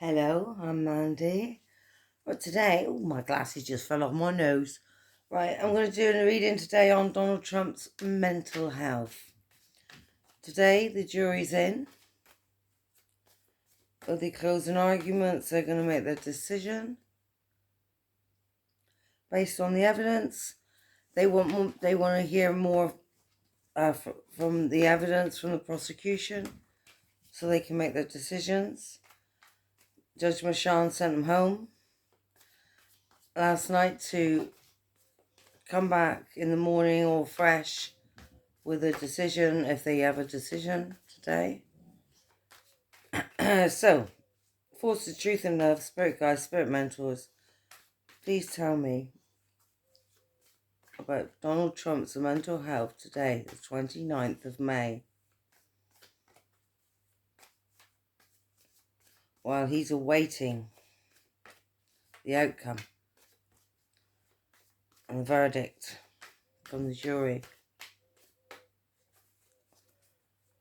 Hello, I'm Mandy. But today, oh, my glasses just fell off my nose. Right, I'm going to do a reading today on Donald Trump's mental health. Today, the jury's in. With the closing arguments, they're going to make their decision. Based on the evidence, they want to hear more from the evidence from the prosecution so they can make their decisions. Judge Mashan sent them home last night to come back in the morning all fresh with a decision, if they have a decision today. So, Force of Truth and Love, Spirit Guides, Spirit Mentors, please tell me about Donald Trump's mental health today, the 29th of May, while he's awaiting the outcome and the verdict from the jury.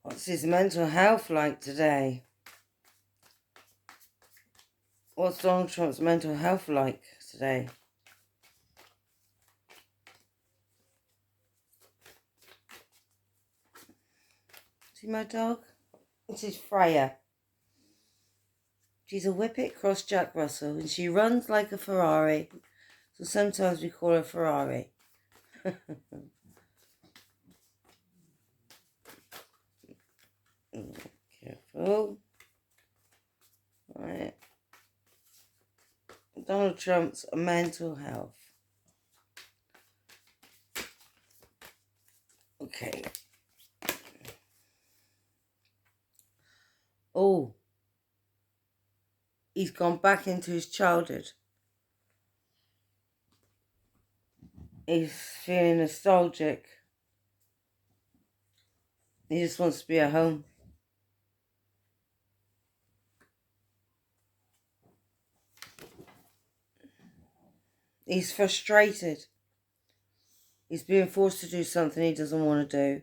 What's his mental health like today? What's Donald Trump's mental health like today? See my dog? This is Freya. She's a Whippet cross Jack Russell and she runs like a Ferrari. So sometimes we call her Ferrari. Careful. Right. Donald Trump's mental health. Okay. Oh. He's gone back into his childhood. He's feeling nostalgic. He just wants to be at home. He's frustrated. He's being forced to do something he doesn't want to do.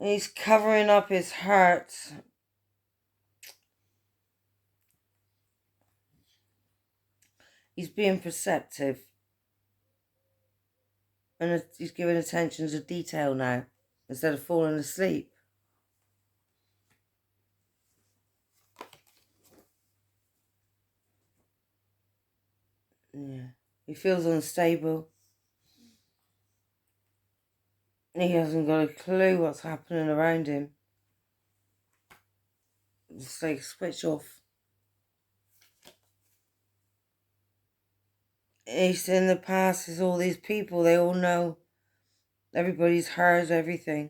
He's covering up his hurt. He's being perceptive. And he's giving attention to detail now, instead of falling asleep. Yeah. He feels unstable. He hasn't got a clue what's happening around him. It's like switch off. He's in the past, there's all these people, they all know. Everybody's heard everything.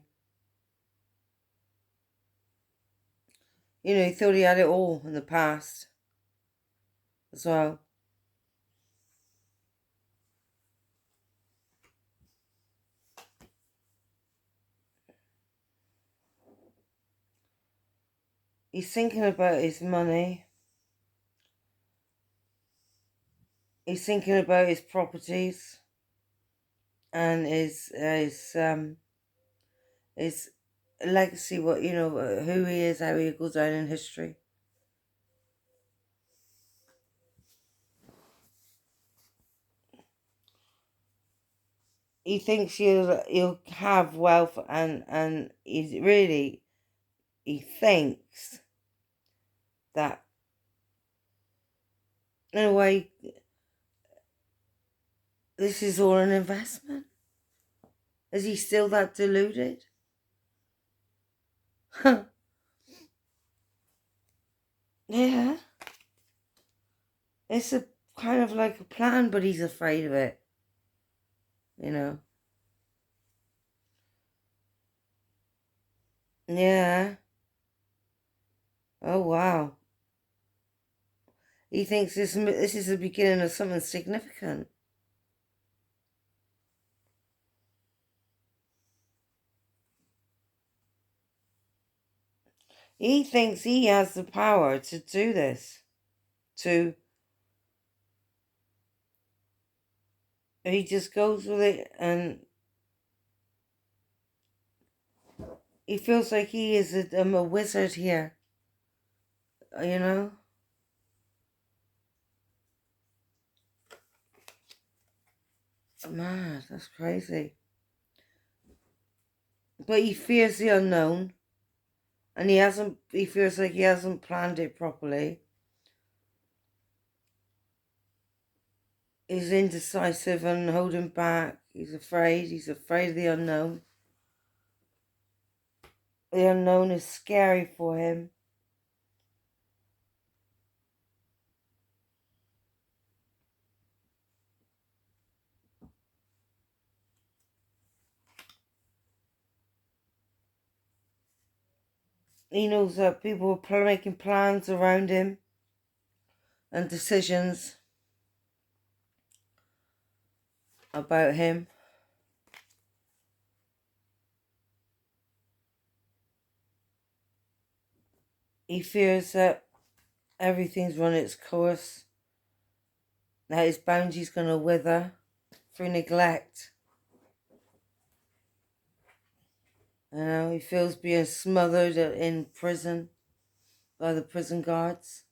You know, he thought he had it all in the past as well. He's thinking about his money. He's thinking about his properties and his legacy, what, you know, who he is, how he goes down in history. He thinks he'll have wealth and he thinks that in a way this is all an investment. Is he still that deluded? Yeah. It's a kind of like a plan, but he's afraid of it. You know? Yeah. Oh, wow. He thinks this is the beginning of something significant. He thinks he has the power to do this. He just goes with it and He feels like he is a wizard here, you know? Man, that's crazy. But he fears the unknown. And he feels like he hasn't planned it properly. He's indecisive and holding back. He's afraid of the unknown. The unknown is scary for him. He knows that people are making plans around him and decisions about him. He fears that everything's run its course, that his boundary's going to wither through neglect. You know, he feels being smothered in prison by the prison guards.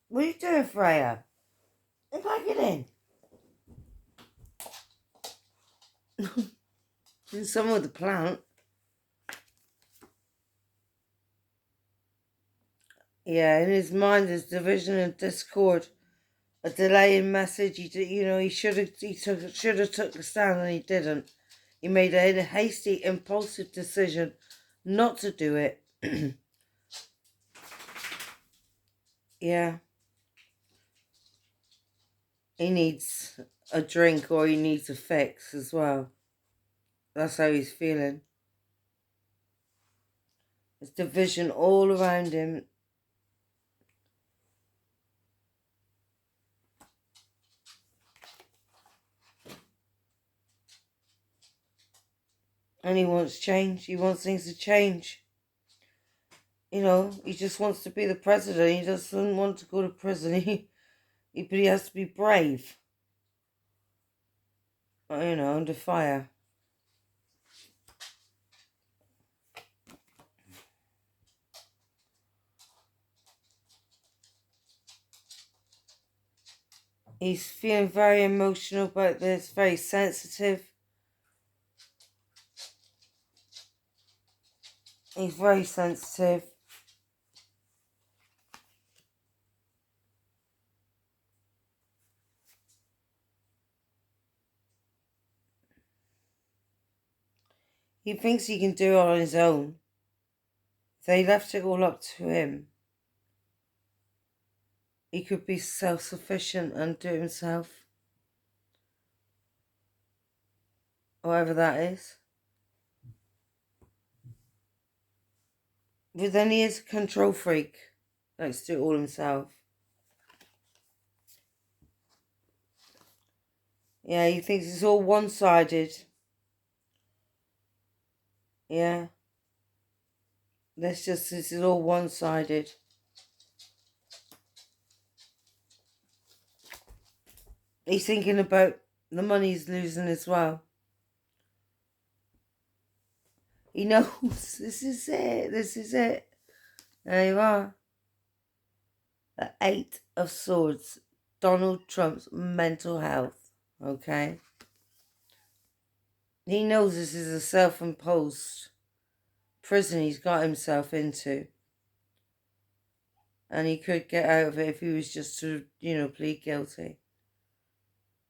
What are you doing, Freya? Invite it in. Do something with the plant. Yeah, in his mind there's division and discord, a delaying message. He should have took a stand and he didn't. He made a hasty, impulsive decision not to do it. Yeah. He needs a drink or he needs a fix as well. That's how he's feeling. There's division all around him. And he wants change. He wants things to change. You know, he just wants to be the president. He doesn't want to go to prison. But he has to be brave. You know, under fire. He's feeling very emotional about this, very sensitive. He's very sensitive. He thinks he can do it on his own. If they left it all up to him, he could be self-sufficient and do it himself. Whatever that is. But then he is a control freak. Likes to do it all himself. Yeah, he thinks it's all one-sided. Yeah. This is all one-sided. He's thinking about the money he's losing as well. He knows this is it. There you are. The 8 of Swords. Donald Trump's mental health. Okay? He knows this is a self-imposed prison he's got himself into. And he could get out of it if he was just to, plead guilty.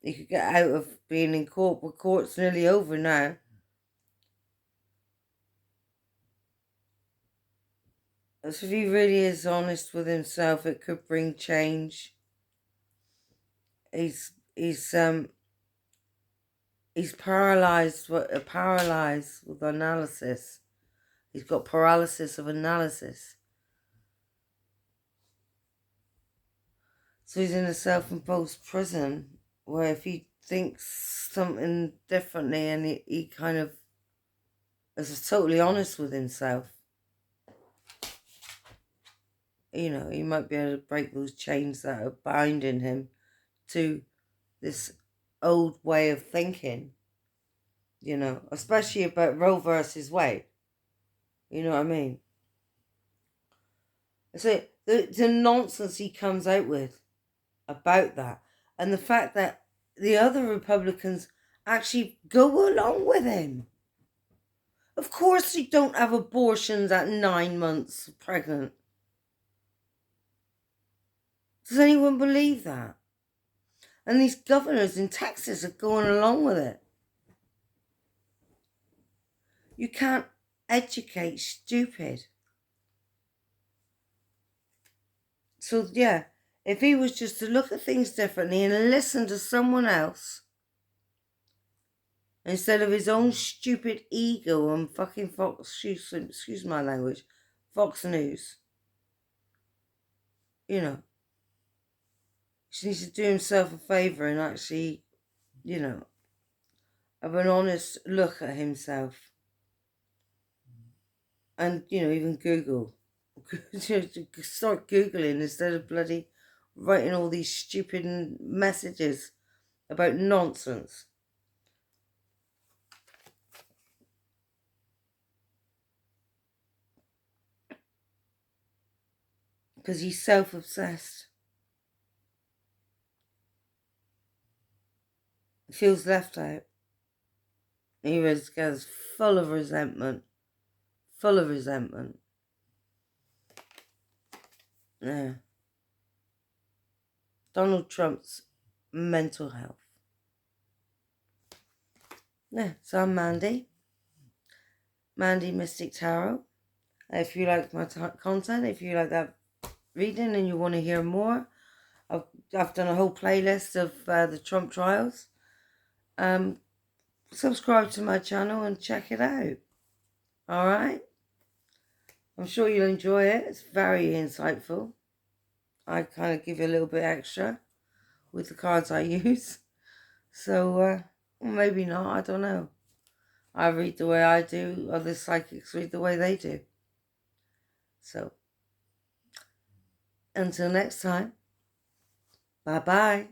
He could get out of being in court, but court's nearly over now. So if he really is honest with himself, it could bring change. He's paralyzed with analysis. He's got paralysis of analysis. So he's in a self-imposed prison where if he thinks something differently and he kind of is totally honest with himself, he might be able to break those chains that are binding him to this old way of thinking. you know, especially about Roe versus Wade. You know what I mean? So the nonsense he comes out with about that, and the fact that the other Republicans actually go along with him. Of course you don't have abortions at 9 months pregnant. Does anyone believe that? And these governors in Texas are going along with it. You can't educate stupid. So yeah, if he was just to look at things differently and listen to someone else instead of his own stupid ego on fucking Fox, excuse my language, Fox News, you know, he needs to do himself a favour and actually, you know, have an honest look at himself. And, you know, even Google. Start Googling instead of bloody writing all these stupid messages about nonsense. Because he's self-obsessed. He feels left out. He gets full of resentment. Full of resentment. Yeah. Donald Trump's mental health. Yeah, so I'm Mandy. Mandy Mystic Tarot. If you like my content, if you like that reading and you want to hear more, I've done a whole playlist of the Trump trials. Subscribe to my channel and check it out. Alright? I'm sure you'll enjoy it. It's very insightful. I kind of give you a little bit extra with the cards I use. So, maybe not, I don't know. I read the way I do, other psychics read the way they do. So, until next time, bye-bye.